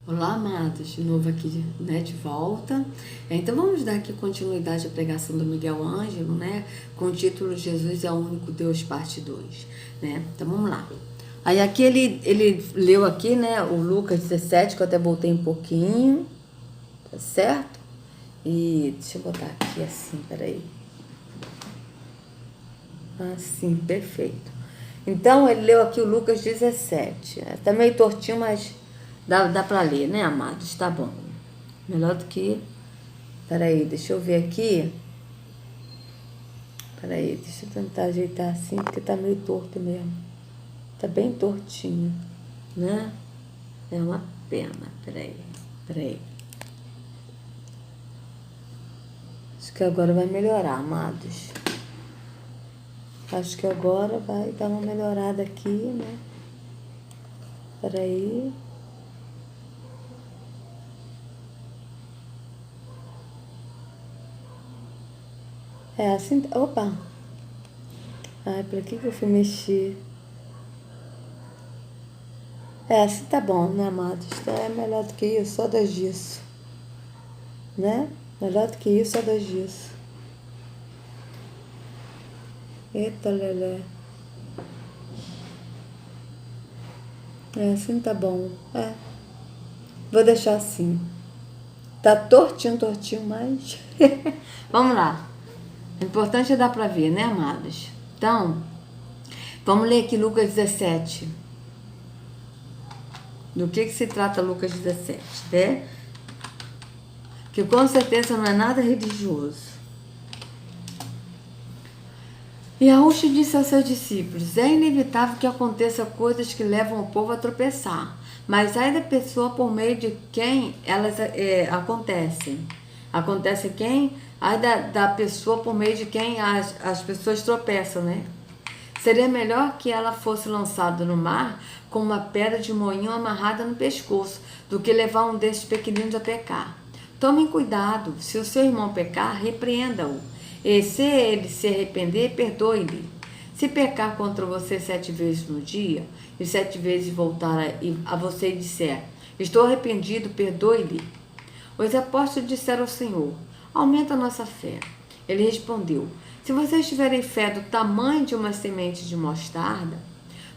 Olá, amados, de novo aqui, né, de volta. Então vamos dar aqui continuidade à pregação do Miguel Ângelo, né, com o título Jesus é o único Deus, parte 2, né? Então vamos lá. Aí aqui ele leu aqui, né, o Lucas 17, que eu até voltei um pouquinho, tá certo? E deixa eu botar aqui assim, peraí. Assim, perfeito. Então ele leu aqui o Lucas 17. Tá meio tortinho, mas dá pra ler, né, amados? Tá bom. Melhor do que... Peraí, deixa eu ver aqui. Peraí, deixa eu tentar ajeitar assim, porque tá meio torto mesmo. Tá bem tortinho, né? É uma pena. Peraí. Acho que agora vai melhorar, amados. Acho que agora vai dar uma melhorada aqui, né? Peraí. É assim... Opa! Ai, pra que eu fui mexer? É, assim tá bom, né, amados? É melhor do que isso, só 2 dias. Né? Melhor do que isso, só 2 dias. Eita, lelé. É, assim tá bom. É. Vou deixar assim. Tá tortinho, mas... Vamos lá. O importante é dar pra ver, né, amados? Então, vamos ler aqui Lucas 17. Do que se trata Lucas 17, né? Que com certeza não é nada religioso. E Yahusha disse aos seus discípulos: é inevitável que aconteça coisas que levam o povo a tropeçar, mas ai da pessoa por meio de quem elas acontecem. Acontece quem? Ai da pessoa por meio de quem as pessoas tropeçam, né? Seria melhor que ela fosse lançada no mar com uma pedra de moinho amarrada no pescoço, do que levar um desses pequeninos a pecar. Tomem cuidado, se o seu irmão pecar, repreenda-o. E se ele se arrepender, perdoe-lhe. Se pecar contra você 7 vezes no dia, e 7 vezes voltar a você e disser: estou arrependido, perdoe-lhe. Os apóstolos disseram ao Senhor: aumenta a nossa fé. Ele respondeu: se vocês tiverem fé do tamanho de uma semente de mostarda,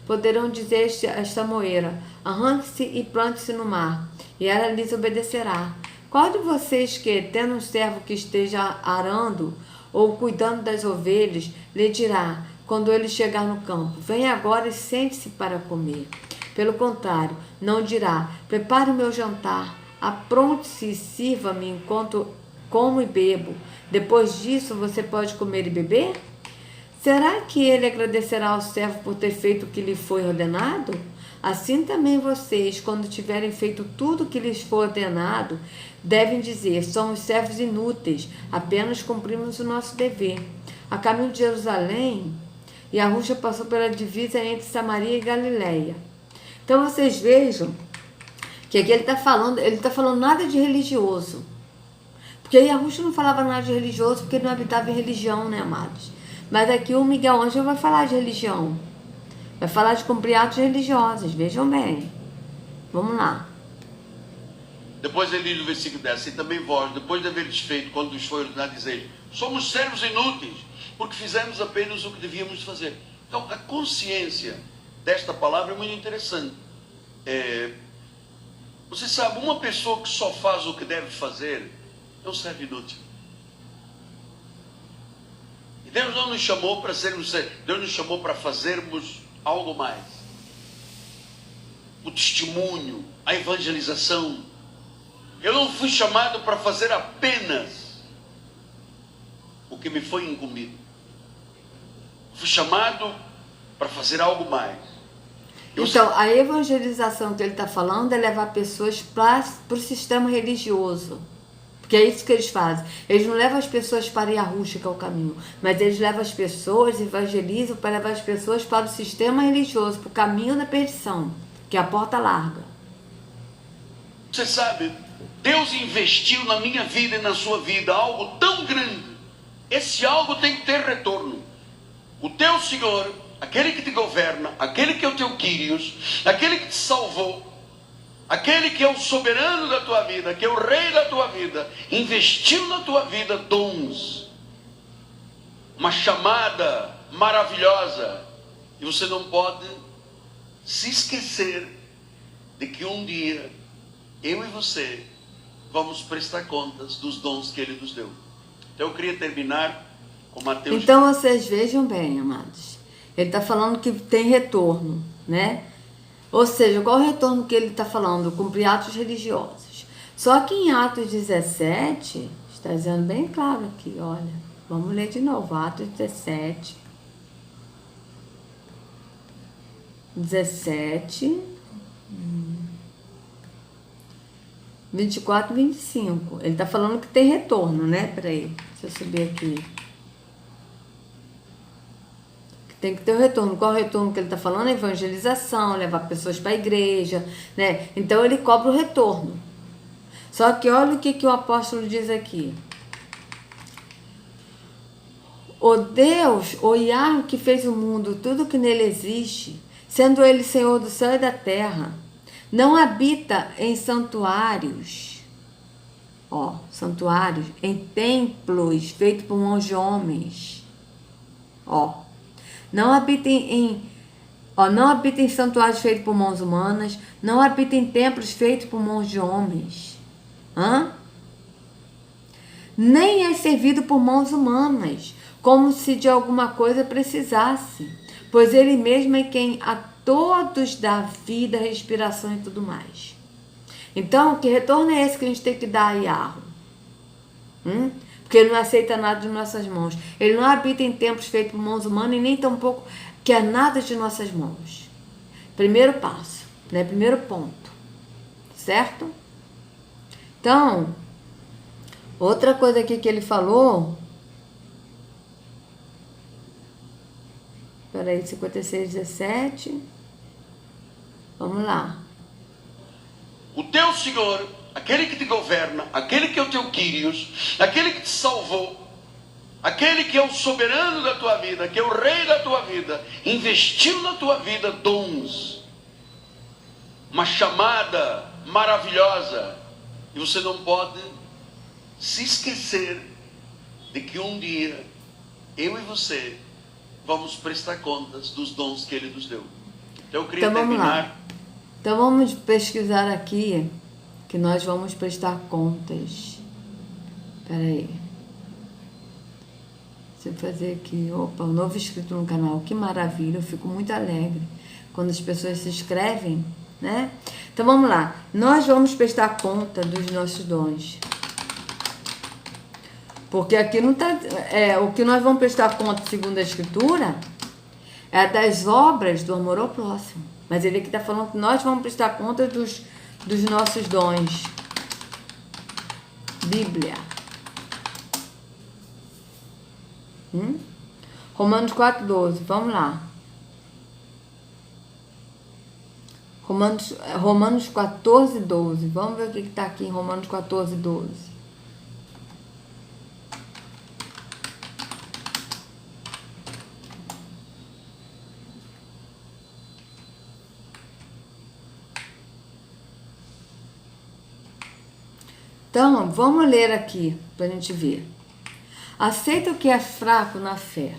poderão dizer a esta moeira: arranque-se e plante-se no mar, e ela lhes obedecerá. Qual de vocês que, tendo um servo que esteja arando ou cuidando das ovelhas, lhe dirá, quando ele chegar no campo: venha agora e sente-se para comer? Pelo contrário, não dirá: prepare o meu jantar, apronte-se e sirva-me enquanto como e bebo. Depois disso, você pode comer e beber? Será que ele agradecerá ao servo por ter feito o que lhe foi ordenado? Assim também vocês, quando tiverem feito tudo o que lhes foi ordenado, devem dizer: somos servos inúteis, apenas cumprimos o nosso dever. A caminho de Jerusalém, Yahusha passou pela divisa entre Samaria e Galileia. Então vocês vejam que aqui ele está falando nada de religioso. Porque Yahusha não falava nada de religioso, porque ele não habitava em religião, né, amados? Mas aqui o Miguel Ângelo vai falar de religião. Vai falar de cumprir atos religiosos, vejam bem. Vamos lá. Depois ele diz no versículo 10, assim também vós, depois de haveres feito, quando vos foi ordenado, dizer: somos servos inúteis, porque fizemos apenas o que devíamos fazer. Então a consciência desta palavra é muito interessante. Você sabe, uma pessoa que só faz o que deve fazer é um servo inútil. E Deus não nos chamou para sermos, Deus nos chamou para fazermos algo mais. O testemunho, a evangelização. Eu não fui chamado para fazer apenas o que me foi incumbido. Fui chamado para fazer algo mais. Então, a evangelização que ele está falando é levar pessoas para o sistema religioso. Porque é isso que eles fazem. Eles não levam as pessoas para Yahusha, que é o caminho, mas eles levam as pessoas, evangelizam para levar as pessoas para o sistema religioso, para o caminho da perdição, que é a porta larga. Você sabe, Deus investiu na minha vida e na sua vida algo tão grande. Esse algo tem que ter retorno. O teu Senhor, aquele que te governa, aquele que é o teu Quírios, aquele que te salvou, aquele que é o soberano da tua vida, que é o rei da tua vida, investiu na tua vida dons, uma chamada maravilhosa, e você não pode se esquecer de que um dia eu e você vamos prestar contas dos dons que Ele nos deu. Então eu queria terminar com Mateus. Então vocês vejam bem, amados. Ele está falando que tem retorno, né? Ou seja, qual o retorno que ele está falando? Cumprir atos religiosos. Só que em Atos 17, está dizendo bem claro aqui, olha. Vamos ler de novo, Atos 17. 17, 24 e 25. Ele está falando que tem retorno, né? Peraí, deixa eu subir aqui. Tem que ter o retorno. Qual o retorno que ele está falando? Evangelização, levar pessoas para a igreja, né? Então ele cobra o retorno. Só que olha o que o apóstolo diz aqui. O Deus, o Yahweh que fez o mundo, tudo que nele existe, sendo ele Senhor do céu e da terra, não habita em santuários, santuários, em templos feitos por mãos de homens, não habita não habita em santuários feitos por mãos humanas, não habita em templos feitos por mãos de homens, nem é servido por mãos humanas, como se de alguma coisa precisasse, pois ele mesmo é quem a todos dá vida, respiração e tudo mais. Então, que retorno é esse que a gente tem que dar a Yahweh? Porque ele não aceita nada de nossas mãos. Ele não habita em templos feitos por mãos humanas e nem tampouco quer nada de nossas mãos. Primeiro passo, né? Primeiro ponto. Certo? Então, outra coisa aqui que ele falou. Peraí, 56, 17. Vamos lá. O teu Senhor, aquele que te governa, aquele que é o teu Quírios, aquele que te salvou, aquele que é o soberano da tua vida, que é o rei da tua vida, investiu na tua vida dons, uma chamada maravilhosa, e você não pode se esquecer de que um dia eu e você vamos prestar contas dos dons que Ele nos deu. Então eu queria terminar. Então vamos pesquisar aqui, que nós vamos prestar contas. Peraí. Deixa eu fazer aqui. Opa, um novo inscrito no canal. Que maravilha, eu fico muito alegre quando as pessoas se inscrevem, né? Então vamos lá. Nós vamos prestar conta dos nossos dons. Porque aqui não está... o que nós vamos prestar conta, segundo a Escritura, é das obras do amor ao próximo. Mas ele aqui está falando que nós vamos prestar conta dos nossos dons. Bíblia. Romanos 4,12. Vamos lá. Romanos 14,12. Vamos ver o que está aqui em Romanos 14,12. Então, vamos ler aqui para a gente ver. Aceita o que é fraco na fé,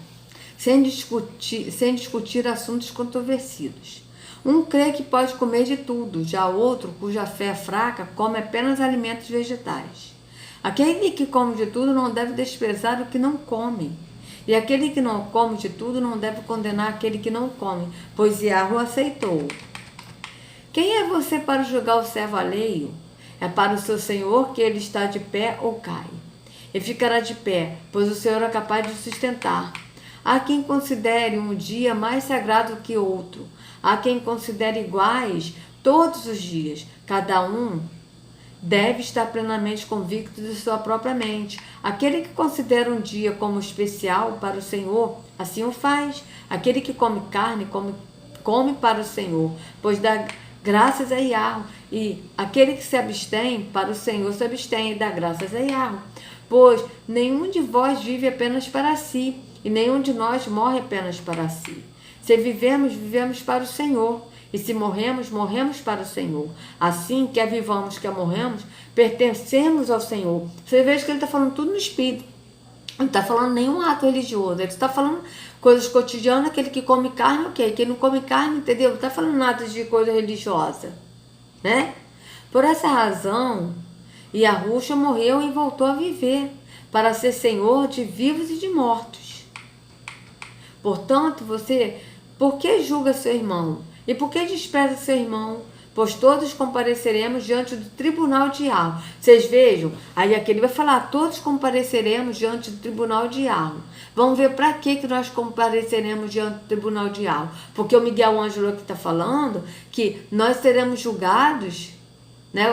sem discutir assuntos controvertidos. Um crê que pode comer de tudo, já outro, cuja fé é fraca, come apenas alimentos vegetais. Aquele que come de tudo não deve desprezar o que não come. E aquele que não come de tudo não deve condenar aquele que não come, pois Yahweh aceitou. Quem é você para julgar o servo alheio? É para o seu Senhor que ele está de pé ou cai. E ficará de pé, pois o Senhor é capaz de sustentar. Há quem considere um dia mais sagrado que outro. Há quem considere iguais todos os dias. Cada um deve estar plenamente convicto de sua própria mente. Aquele que considera um dia como especial para o Senhor, assim o faz. Aquele que come carne, come para o Senhor, pois dá graças a Yahweh. E aquele que se abstém, para o Senhor se abstém e dá graças a Yahweh. Pois nenhum de vós vive apenas para si, e nenhum de nós morre apenas para si. Se vivemos, vivemos para o Senhor. E se morremos, morremos para o Senhor. Assim, quer vivamos, quer morremos, pertencemos ao Senhor. Você veja que ele está falando tudo no Espírito. Ele não está falando nenhum ato religioso. Ele está falando coisas cotidianas, aquele que come carne, ok. Quem não come carne, entendeu? Não está falando nada de coisa religiosa, né? Por essa razão, Yahushua morreu e voltou a viver, para ser Senhor de vivos e de mortos. Portanto, você, por que julga seu irmão? E por que despreza seu irmão? Pois todos compareceremos diante do tribunal de Yahweh. Vocês vejam, aí aqui ele vai falar, todos compareceremos diante do tribunal de Yahweh. Vamos ver para que nós compareceremos diante do tribunal de Yahweh. Porque o Miguel Ângelo aqui está falando que nós seremos julgados, né?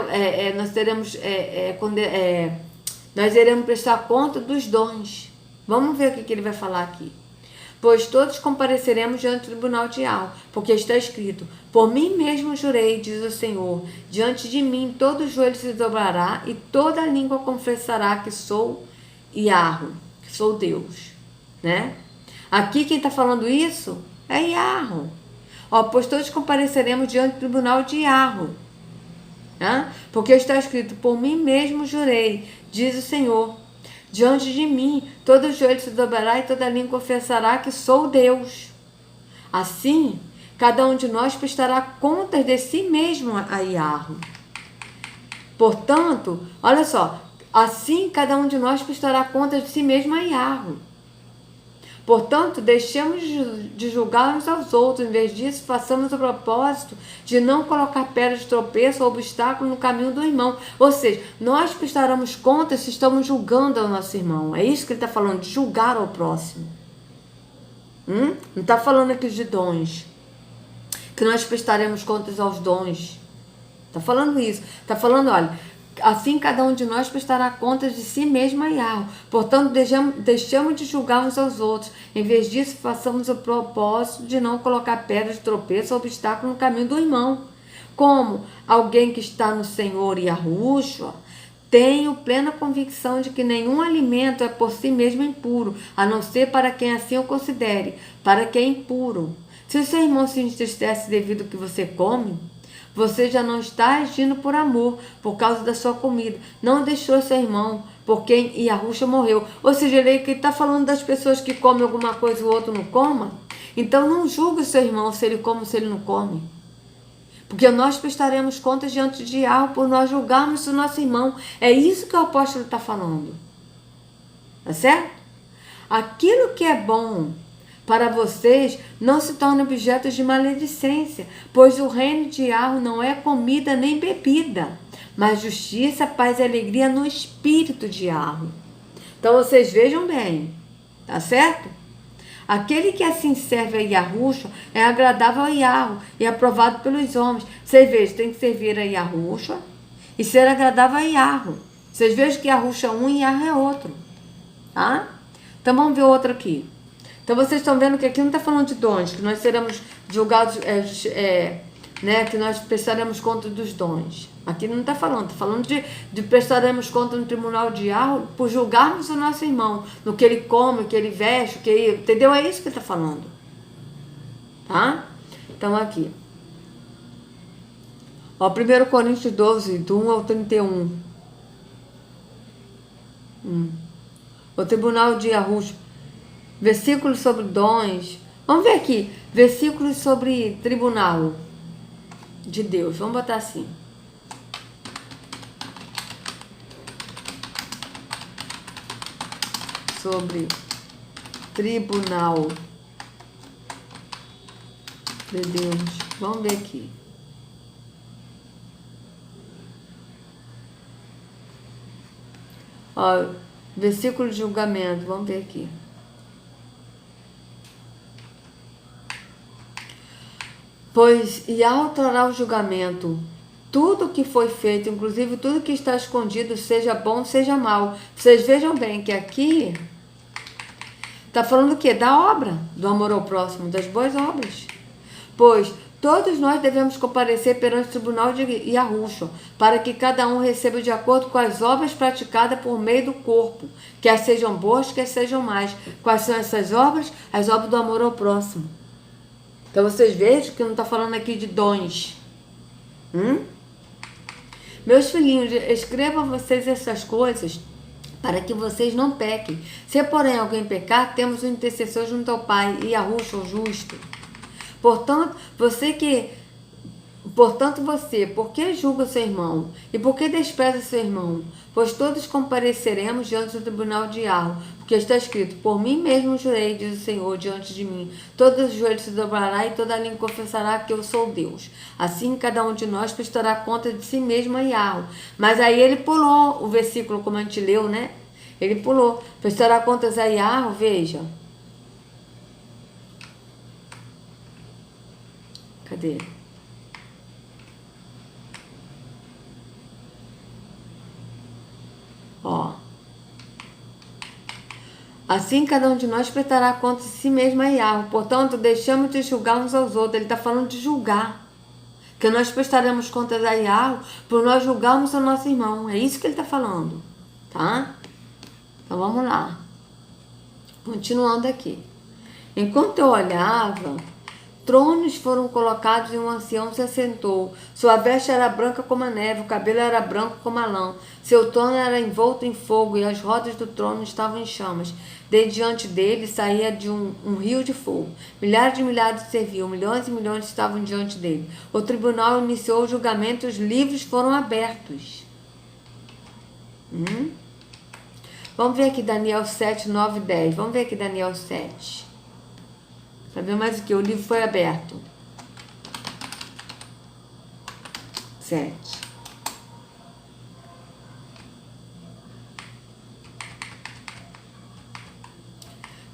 Nós iremos prestar conta dos dons. Vamos ver o que ele vai falar aqui. Pois todos compareceremos diante do tribunal de Yahweh, porque está escrito, por mim mesmo jurei, diz o Senhor, diante de mim todo joelho se dobrará e toda língua confessará que sou Yahweh, que sou Deus, né? Aqui quem está falando isso é Yahweh. Pois todos compareceremos diante do tribunal de Yahweh, né? Porque está escrito, por mim mesmo jurei, diz o Senhor, diante de mim, todo joelho se dobrará e toda língua confessará que sou Deus. Assim, cada um de nós prestará contas de si mesmo a Yahweh. Portanto, olha só, assim cada um de nós prestará contas de si mesmo a Yahweh. Portanto, deixemos de julgar uns aos outros, em vez disso, façamos o propósito de não colocar pedra de tropeço ou obstáculo no caminho do irmão. Ou seja, nós prestaremos contas se estamos julgando ao nosso irmão. É isso que ele está falando, de julgar ao próximo. Não está falando aqui de dons, que nós prestaremos contas aos dons. Está falando isso. Está falando, olha, assim cada um de nós prestará contas de si mesmo a Yahweh. Portanto, deixemos de julgar uns aos outros. Em vez disso, façamos o propósito de não colocar pedra de tropeço ou obstáculo no caminho do irmão. Como alguém que está no Senhor Yahushua, tenho plena convicção de que nenhum alimento é por si mesmo impuro, a não ser para quem assim o considere, para quem é impuro. Se o seu irmão se entristece devido ao que você come, você já não está agindo por amor, por causa da sua comida. Não deixou seu irmão, por quem Yahushua morreu. Ou seja, ele está falando das pessoas que comem alguma coisa e o outro não coma. Então não julgue o seu irmão se ele come ou se ele não come. Porque nós prestaremos contas diante de Yahweh por nós julgarmos o nosso irmão. É isso que o apóstolo está falando. Tá certo? Aquilo que é bom para vocês não se torna objeto de maledicência, pois o reino de Yahweh não é comida nem bebida, mas justiça, paz e alegria no espírito de Yahweh. Então vocês vejam bem, tá certo? Aquele que assim serve a Yahushua é agradável a Yahweh e aprovado pelos homens. Vocês vejam, tem que servir a Yahushua e ser agradável a Yahweh. Vocês vejam que Yahushua é um e Yahweh é outro, tá? Então vamos ver outro aqui. Então vocês estão vendo que aqui não está falando de dons, que nós seremos julgados, né, que nós prestaremos conta dos dons. Aqui não está falando de prestaremos conta no tribunal de Yahweh por julgarmos o nosso irmão, no que ele come, o que ele veste, entendeu? É isso que ele está falando. Tá? Então aqui. 1 Coríntios 12, do 1 ao 31. O tribunal de Yahushua. Versículos sobre dons. Vamos ver aqui. Versículos sobre tribunal de Deus. Vamos botar assim. Sobre tribunal de Deus. Vamos ver aqui. Versículo de julgamento. Vamos ver aqui. Pois Yahweh trará o julgamento. Tudo que foi feito, inclusive tudo que está escondido, seja bom, seja mal. Vocês vejam bem que aqui está falando o quê? Da obra, do amor ao próximo, das boas obras. Pois todos nós devemos comparecer perante o tribunal de Yahushua, para que cada um receba de acordo com as obras praticadas por meio do corpo, quer sejam boas, quer sejam más. Quais são essas obras? As obras do amor ao próximo. Então vocês vejam que não está falando aqui de dons. Meus filhinhos, escreva a vocês essas coisas para que vocês não pequem. Se porém alguém pecar, temos um intercessor junto ao Pai, Yahushua, o justo. Portanto, você, por que julga seu irmão? E por que despreza seu irmão? Pois todos compareceremos diante do tribunal de Yahweh, porque está escrito, por mim mesmo jurei, diz o Senhor, diante de mim. Todos os joelhos se dobrará e toda língua confessará que eu sou Deus. Assim, cada um de nós prestará conta de si mesmo a Yahweh. Mas aí ele pulou o versículo, como a gente leu, né? Ele pulou. Prestará contas a Yahweh, veja. Cadê? Ó. Assim cada um de nós prestará conta de si mesmo a Yahweh. Portanto, deixamos de julgar uns aos outros. Ele está falando de julgar. Que nós prestaremos contas a Yahweh por nós julgarmos o nosso irmão. É isso que ele está falando. Tá? Então vamos lá. Continuando aqui. Enquanto eu olhava, tronos foram colocados e um ancião se assentou. Sua veste era branca como a neve, o cabelo era branco como a lã. Seu trono era envolto em fogo e as rodas do trono estavam em chamas. De diante dele saía de um rio de fogo. Milhares serviam, milhões e milhões estavam diante dele. O tribunal iniciou o julgamento e os livros foram abertos. Vamos ver aqui Daniel 7, 9 e 10. Vamos ver aqui Daniel 7. Para ver mais o que? O livro foi aberto. 7.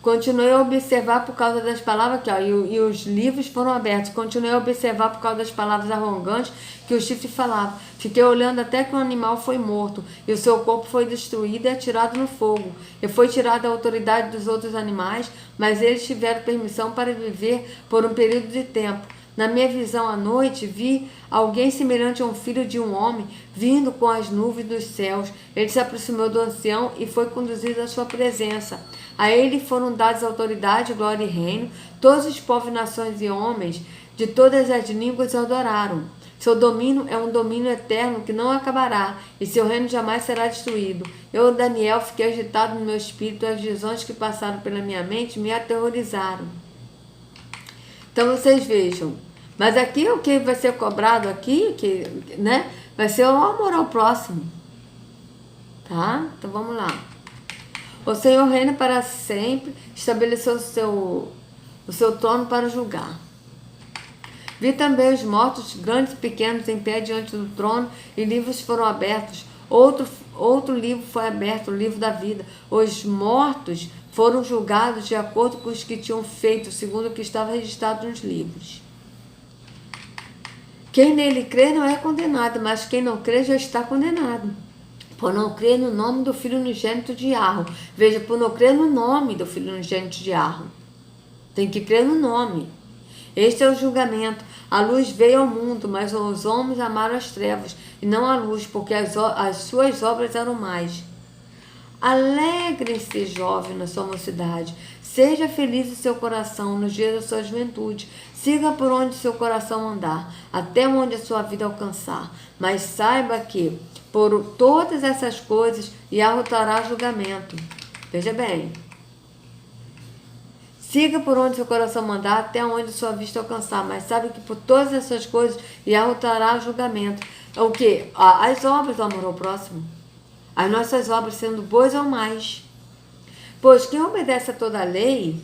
Continuei a observar por causa das palavras aqui, ó, e os livros foram abertos. Continuei a observar por causa das palavras arrogantes que o chifre falava. Fiquei olhando até que o animal foi morto, e o seu corpo foi destruído e atirado no fogo. E foi tirada a autoridade dos outros animais, mas eles tiveram permissão para viver por um período de tempo. Na minha visão à noite, vi alguém semelhante a um filho de um homem vindo com as nuvens dos céus. Ele se aproximou do ancião e foi conduzido à sua presença. A ele foram dadas autoridade, glória e reino. Todos os povos, nações e homens de todas as línguas o adoraram. Seu domínio é um domínio eterno que não acabará, e seu reino jamais será destruído. Eu, Daniel, fiquei agitado no meu espírito, as visões que passaram pela minha mente me aterrorizaram. Então vocês vejam, mas aqui o que vai ser cobrado aqui, né, vai ser o amor ao próximo. Tá? Então vamos lá. O Senhor reina para sempre, estabeleceu o seu trono para julgar. Vi também os mortos, grandes e pequenos, em pé diante do trono, e livros foram abertos. Outro livro foi aberto, o livro da vida. Os mortos foram julgados de acordo com os que tinham feito, segundo o que estava registrado nos livros. Quem nele crê não é condenado, mas quem não crê já está condenado, por não crer no nome do Filho unigênito de Yahweh. Veja, por não crer no nome do Filho unigênito de Yahweh. Tem que crer no nome. Este é o julgamento. A luz veio ao mundo, mas os homens amaram as trevas e não a luz, porque as suas obras eram más. Alegre-se, jovem, na sua mocidade. Seja feliz o seu coração nos dias da sua juventude. Siga por onde seu coração andar, até onde a sua vida alcançar. Mas saiba que, por todas essas coisas, Yahweh trará julgamento. Veja bem. Siga por onde seu coração mandar, até onde sua vista alcançar. Mas sabe que por todas essas coisas, Yahweh trará julgamento. O quê? As obras do amor ao próximo. As nossas obras sendo boas ou mais. Pois quem obedece a toda a lei,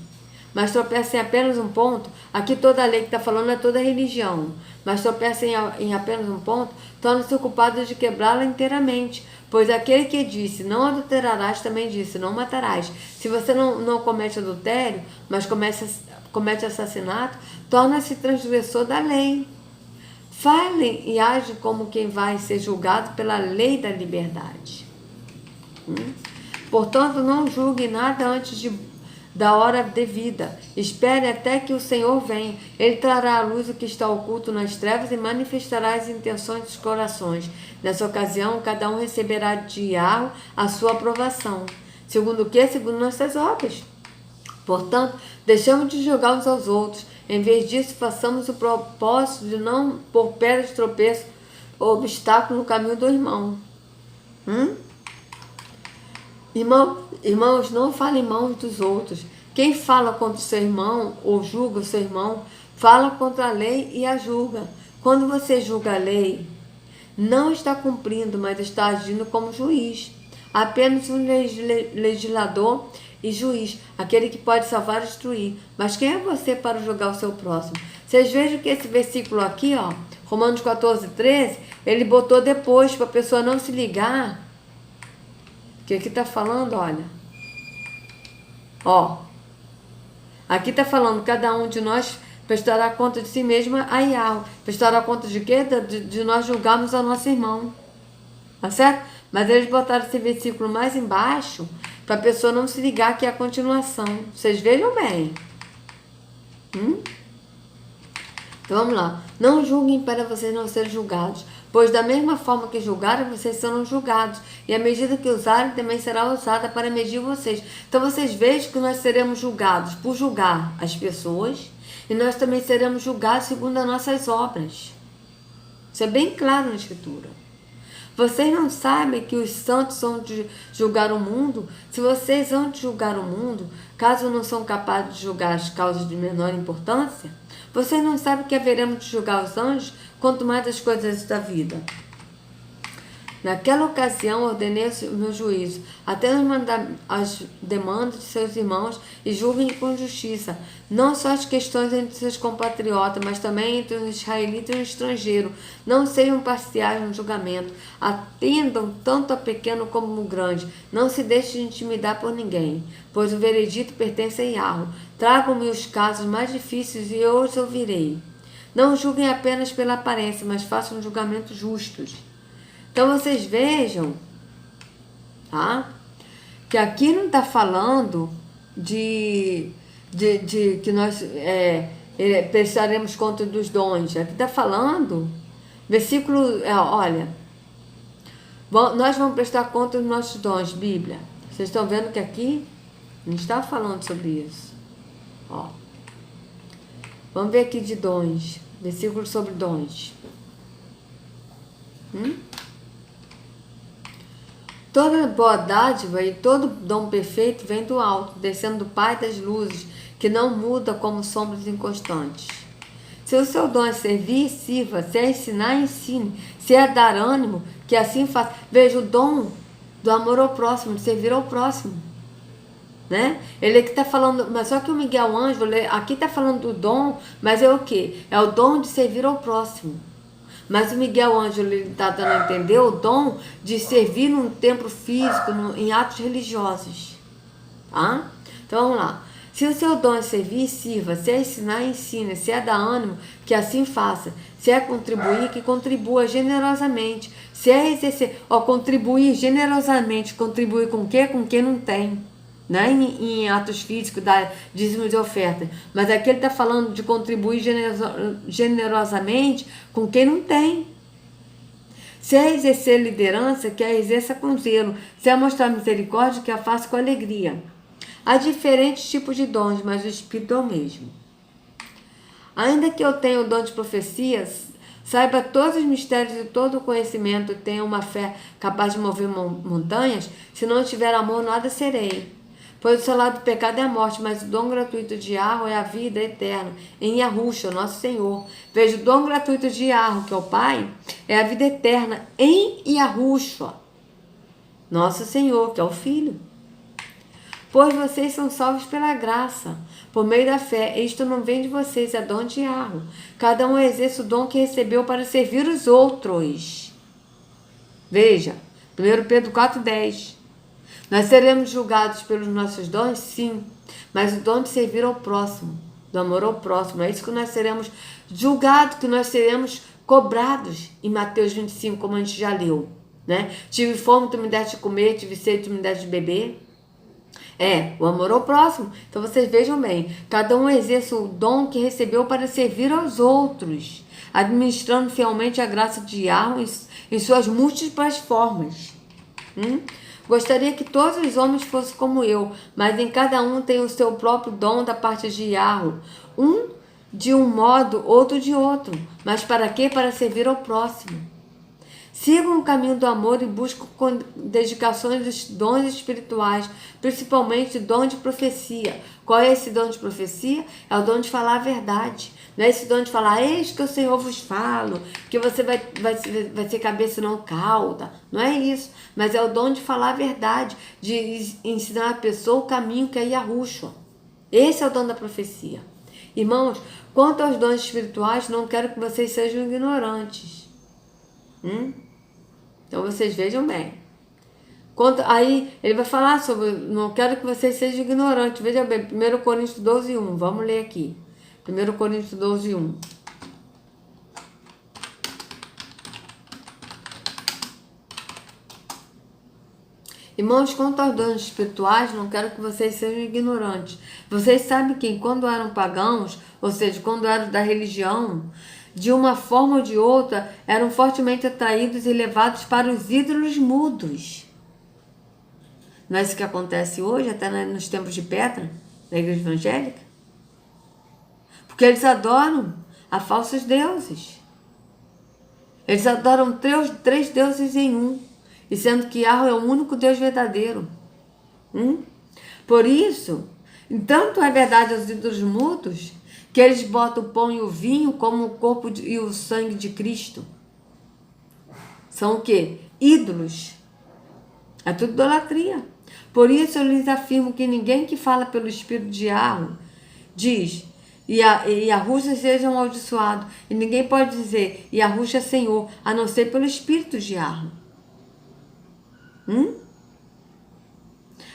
mas tropeça em apenas um ponto, aqui toda a lei que está falando é toda a religião, mas tropeça em apenas um ponto, torna-se culpado de quebrá-la inteiramente. Pois aquele que disse, não adulterarás, também disse, não matarás. Se você não comete adultério, mas comete assassinato, torna-se transgressor da lei. Fale e age como quem vai ser julgado pela lei da liberdade. Portanto, não julgue nada antes da hora devida. Espere até que o Senhor venha. Ele trará à luz o que está oculto nas trevas e manifestará as intenções dos corações. Nessa ocasião, cada um receberá de Yahweh a sua aprovação. Segundo o quê? Segundo nossas obras. Portanto, deixamos de julgar uns aos outros. Em vez disso, façamos o propósito de não pôr pedra de tropeço ou obstáculo no caminho do irmão. Irmãos, não falem mal dos outros. Quem fala contra o seu irmão ou julga o seu irmão, fala contra a lei e a julga. Quando você julga a lei, não está cumprindo, mas está agindo como juiz. Apenas um legislador e juiz, aquele que pode salvar e destruir. Mas quem é você para julgar o seu próximo? Vocês vejam que esse versículo aqui, ó, Romanos 14, 13, ele botou depois para a pessoa não se ligar. Que aqui está falando, olha. Ó. Aqui está falando, cada um de nós prestará conta de si mesmo a Yahweh. Prestará conta de quê? De nós julgarmos ao nosso irmão. Tá certo? Mas eles botaram esse versículo mais embaixo para a pessoa não se ligar que é a continuação. Vocês vejam bem. Então vamos lá. Não julguem para vocês não serem julgados, pois da mesma forma que julgarem, vocês serão julgados. E a medida que usarem também será usada para medir vocês. Então vocês vejam que nós seremos julgados por julgar as pessoas, e nós também seremos julgados segundo as nossas obras. Isso é bem claro na Escritura. Vocês não sabem que os santos são de julgar o mundo? Se vocês vão de julgar o mundo, caso não são capazes de julgar as causas de menor importância, vocês não sabem que haveremos de julgar os anjos, quanto mais as coisas da vida. Naquela ocasião, ordenei o meu juízo, até as demandas de seus irmãos, e julguem com justiça, não só as questões entre seus compatriotas, mas também entre os israelitas e o estrangeiro. Não sejam parciais no julgamento, atendam tanto a pequeno como o grande, não se deixem intimidar por ninguém, pois o veredito pertence a Yahweh. Tragam-me os casos mais difíceis e eu os ouvirei. Não julguem apenas pela aparência, mas façam julgamentos justos. Então vocês vejam, tá? Que aqui não está falando de que nós prestaremos conta dos dons. Aqui está falando, versículo, olha, nós vamos prestar conta dos nossos dons, Bíblia. Vocês estão vendo que aqui não está falando sobre isso. Ó. Vamos ver aqui de dons, versículo sobre dons. Toda boa dádiva e todo dom perfeito vem do alto, descendo do Pai das luzes, que não muda como sombras inconstantes. Se o seu dom é servir, sirva. Se é ensinar, ensine. Se é dar ânimo, que assim faça. Veja o dom do amor ao próximo, de servir ao próximo. Né? Ele aqui está falando, mas só que o Miguel Ângelo, aqui está falando do dom, mas é o quê? É o dom de servir ao próximo. Mas o Miguel Ângelo está dando a entender o dom de servir num templo físico, em atos religiosos. Tá? Então vamos lá. Se o seu dom é servir, sirva. Se é ensinar, ensine. Se é dar ânimo, que assim faça. Se é contribuir, que contribua generosamente. Se é exercer, contribuir generosamente, contribuir com o quê? Com quem não tem. Não é em atos físicos, dízimos e ofertas, mas aqui ele está falando de contribuir generosamente com quem não tem. Se é exercer liderança, que a exerça com zelo. Se é mostrar misericórdia, que a faça com alegria. Há diferentes tipos de dons, mas o Espírito é o mesmo. Ainda que eu tenha o dom de profecias, saiba todos os mistérios e todo o conhecimento, e tenha uma fé capaz de mover montanhas, se não tiver amor, nada serei. Pois o salário do pecado é a morte, mas o dom gratuito de Yahweh é a vida eterna, em Yahushua, nosso Senhor. Veja, o dom gratuito de Yahweh, que é o Pai, é a vida eterna em Yahushua, nosso Senhor, que é o Filho. Pois vocês são salvos pela graça, por meio da fé. Isto não vem de vocês, é dom de Yahweh. Cada um exerce o dom que recebeu para servir os outros. Veja, 1 Pedro 4,10. Nós seremos julgados pelos nossos dons? Sim, mas o dom de servir ao próximo, do amor ao próximo, é isso que nós seremos julgados, que nós seremos cobrados em Mateus 25, como a gente já leu, né? Tive fome, tu me deste de comer, tive sede, tu me deste de beber. O amor ao próximo. Então vocês vejam bem, cada um exerce o dom que recebeu para servir aos outros, administrando fielmente a graça de Yahweh em suas múltiplas formas. Gostaria que todos os homens fossem como eu, mas em cada um tem o seu próprio dom da parte de Yahweh. Um de um modo, outro de outro. Mas para quê? Para servir ao próximo. Sigam o caminho do amor e busquem com dedicações os dons espirituais, principalmente o dom de profecia. Qual é esse dom de profecia? É o dom de falar a verdade. Não é esse dom de falar, eis que o Senhor vos falo, que você vai ser cabeça e não cauda. Não é isso. Mas é o dom de falar a verdade, de ensinar a pessoa o caminho que é Yahushua. Esse é o dom da profecia. Irmãos, quanto aos dons espirituais, não quero que vocês sejam ignorantes. Então vocês vejam bem. Aí ele vai falar sobre, não quero que vocês sejam ignorantes. Veja bem, 1 Coríntios 12, 1. Vamos ler aqui. 1 Coríntios 12, 1. Irmãos, quanto aos dons espirituais, não quero que vocês sejam ignorantes. Vocês sabem que quando eram pagãos, ou seja, quando eram da religião, de uma forma ou de outra, eram fortemente atraídos e levados para os ídolos mudos. Não é isso que acontece hoje, até nos tempos de pedra, na igreja evangélica? Porque eles adoram a falsos deuses. Eles adoram três deuses em um. E sendo que Yahweh é o único Deus verdadeiro. Por isso, tanto é verdade aos ídolos mudos, que eles botam o pão e o vinho como o corpo e o sangue de Cristo. São o quê? Ídolos. É tudo idolatria. Por isso eu lhes afirmo que ninguém que fala pelo Espírito de Yahweh diz, e Yahushua seja amaldiçoado. E ninguém pode dizer, Yahushua é Senhor, a não ser pelo Espírito de Yahweh.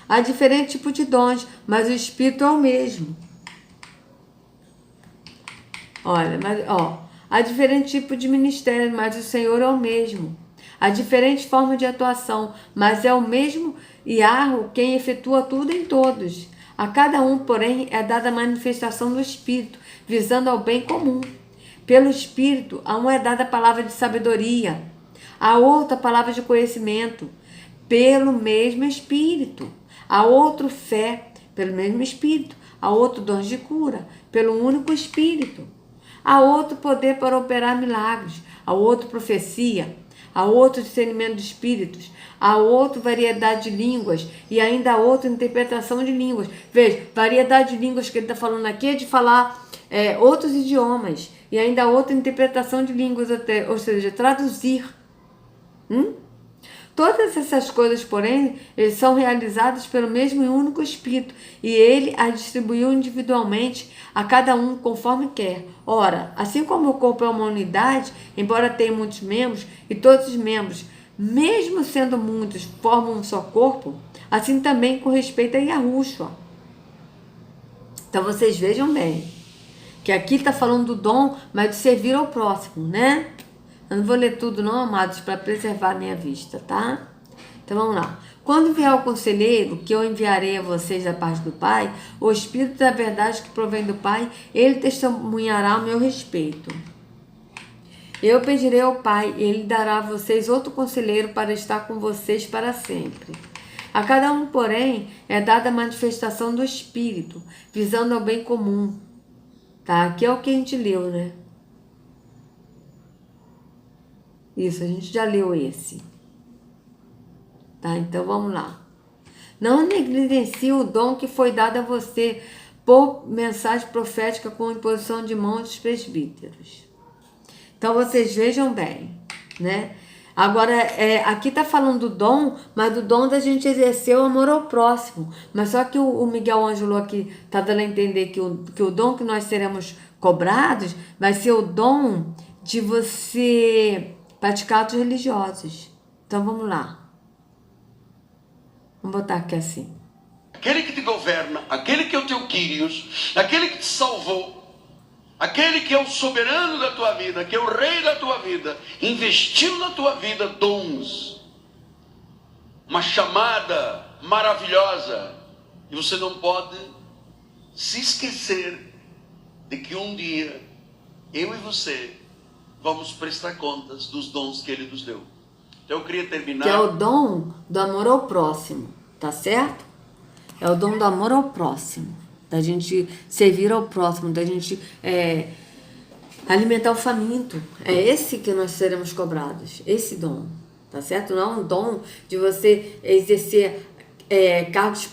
Há diferente tipo de dons, mas o Espírito é o mesmo. Olha, há diferente tipo de ministério, mas o Senhor é o mesmo. Há diferentes formas de atuação, mas é o mesmo Yahweh quem efetua tudo em todos. A cada um, porém, é dada a manifestação do Espírito, visando ao bem comum. Pelo Espírito, a um é dada a palavra de sabedoria, a outro a palavra de conhecimento, pelo mesmo Espírito. A outro fé, pelo mesmo Espírito. A outro dons de cura, pelo único Espírito. A outro poder para operar milagres. A outro profecia. A outro discernimento de espíritos. A outro variedade de línguas. E ainda a outra interpretação de línguas. Veja, variedade de línguas que ele está falando aqui é de falar outros idiomas. E ainda a outra interpretação de línguas, ou seja, traduzir. Todas essas coisas, porém, são realizadas pelo mesmo e único Espírito, e ele as distribuiu individualmente a cada um conforme quer. Ora, assim como o corpo é uma unidade, embora tenha muitos membros, e todos os membros, mesmo sendo muitos, formam um só corpo, assim também com respeito a Yahushua. Então vocês vejam bem, que aqui está falando do dom, mas de servir ao próximo, né? Eu não vou ler tudo não, amados, para preservar a minha vista, tá? Então vamos lá. Quando vier o conselheiro, que eu enviarei a vocês da parte do Pai, o Espírito da verdade que provém do Pai, ele testemunhará ao meu respeito. Eu pedirei ao Pai, e ele dará a vocês outro conselheiro para estar com vocês para sempre. A cada um, porém, é dada a manifestação do Espírito, visando ao bem comum. Tá? Aqui é o que a gente leu, né? Isso, a gente já leu esse. Tá, então vamos lá. Não negligencie o dom que foi dado a você por mensagem profética com imposição de mãos dos presbíteros. Então vocês vejam bem, né? Agora, aqui tá falando do dom, mas do dom da gente exercer o amor ao próximo. Mas só que o Miguel Ângelo aqui tá dando a entender que o dom que nós seremos cobrados vai ser o dom de você praticar atos religiosos. Então vamos lá. Vamos botar aqui assim. Aquele que te governa, aquele que é o teu Kyrios, aquele que te salvou, aquele que é o soberano da tua vida, que é o rei da tua vida, investiu na tua vida dons, uma chamada maravilhosa, e você não pode se esquecer de que um dia eu e você vamos prestar contas dos dons que ele nos deu. Então eu queria terminar... Que é o dom do amor ao próximo, tá certo? É o dom do amor ao próximo, da gente servir ao próximo, da gente alimentar o faminto. É esse que nós seremos cobrados, esse dom, tá certo? Não é um dom de você exercer cargos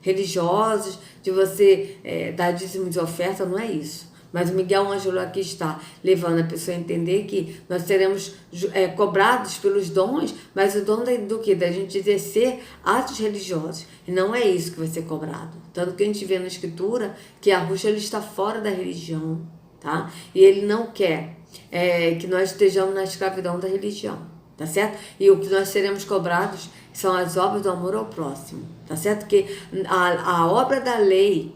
religiosos, de você dar dízimos de oferta, não é isso. Mas o Miguel Ângelo aqui está levando a pessoa a entender que nós seremos cobrados pelos dons, mas o dom do quê? Da gente exercer atos religiosos. E não é isso que vai ser cobrado. Tanto que a gente vê na Escritura que Arruxo ele está fora da religião, tá? E ele não quer que nós estejamos na escravidão da religião, tá certo? E o que nós seremos cobrados são as obras do amor ao próximo, tá certo? Que a obra da lei,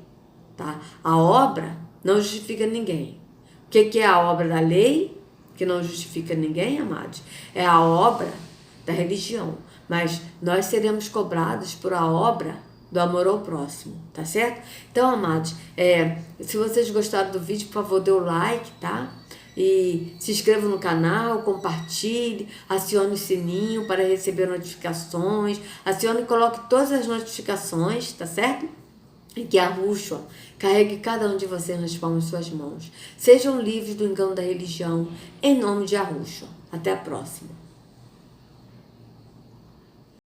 tá? A obra não justifica ninguém. O que é a obra da lei que não justifica ninguém, amados? É a obra da religião. Mas nós seremos cobrados por a obra do amor ao próximo, tá certo? Então, amados, se vocês gostaram do vídeo, por favor, dê o like, tá? E se inscreva no canal, compartilhe, acione o sininho para receber notificações, acione e coloque todas as notificações, tá certo? E que Arruxo carregue cada um de vocês nas palmas de suas mãos. Sejam livres do engano da religião, em nome de Arruxo. Até a próxima.